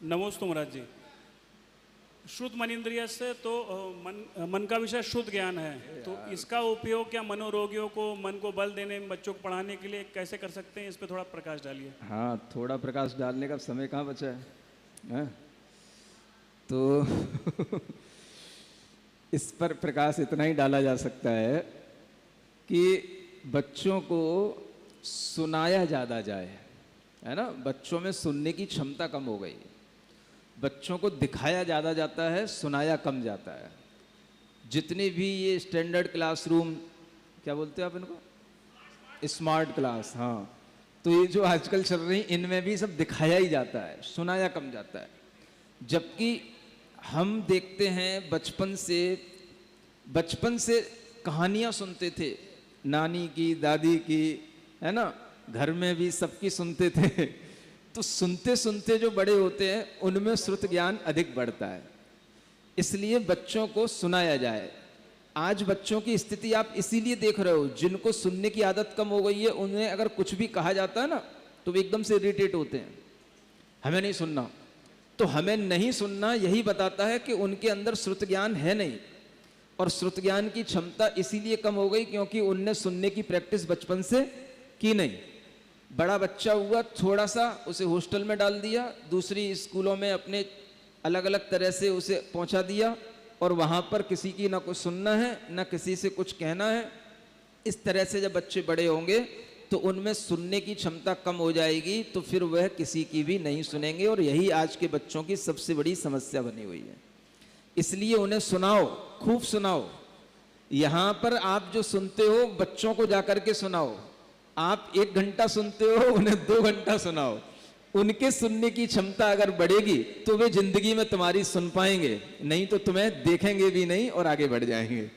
नमोस्तु महाराज जी। श्रुत मनीन्द्रिय से तो मन का विषय शुद्ध ज्ञान है, तो इसका उपयोग क्या मनोरोगियों को मन को बल देने में, बच्चों को पढ़ाने के लिए कैसे कर सकते हैं? इस पे थोड़ा प्रकाश डालिए। हाँ, थोड़ा प्रकाश डालने का समय कहाँ बचा है? तो इस पर प्रकाश इतना ही डाला जा सकता है कि बच्चों को सुनाया ज़्यादा जाए, है ना। बच्चों में सुनने की क्षमता कम हो गई, बच्चों को दिखाया ज़्यादा जाता है, सुनाया कम जाता है। जितने भी ये स्टैंडर्ड क्लासरूम, क्या बोलते हैं आप इनको, स्मार्ट क्लास, हाँ, तो ये जो आजकल चल रही, इनमें भी सब दिखाया ही जाता है, सुनाया कम जाता है। जबकि हम देखते हैं बचपन से कहानियाँ सुनते थे, नानी की, दादी की, है ना, घर में भी सबकी सुनते थे। तो सुनते सुनते जो बड़े होते हैं उनमें श्रुत ज्ञान अधिक बढ़ता है, इसलिए बच्चों को सुनाया जाए। आज बच्चों की स्थिति आप इसीलिए देख रहे हो, जिनको सुनने की आदत कम हो गई है, उन्हें अगर कुछ भी कहा जाता है ना तो वे एकदम से इरिटेट होते हैं, हमें नहीं सुनना। तो हमें नहीं सुनना यही बताता है कि उनके अंदर श्रुत ज्ञान है नहीं, और श्रुत ज्ञान की क्षमता इसीलिए कम हो गई क्योंकि उनने सुनने की प्रैक्टिस बचपन से की नहीं। बड़ा बच्चा हुआ, थोड़ा सा उसे हॉस्टल में डाल दिया, दूसरी स्कूलों में अपने अलग अलग तरह से उसे पहुंचा दिया, और वहां पर किसी की ना कुछ सुनना है ना किसी से कुछ कहना है। इस तरह से जब बच्चे बड़े होंगे तो उनमें सुनने की क्षमता कम हो जाएगी, तो फिर वह किसी की भी नहीं सुनेंगे, और यही आज के बच्चों की सबसे बड़ी समस्या बनी हुई है। इसलिए उन्हें सुनाओ, खूब सुनाओ। यहाँ पर आप जो सुनते हो बच्चों को जाकर के सुनाओ। आप 1 घंटा सुनते हो, उन्हें 2 घंटा सुनाओ। उनके सुनने की क्षमता अगर बढ़ेगी तो वे जिंदगी में तुम्हारी सुन पाएंगे, नहीं तो तुम्हें देखेंगे भी नहीं और आगे बढ़ जाएंगे।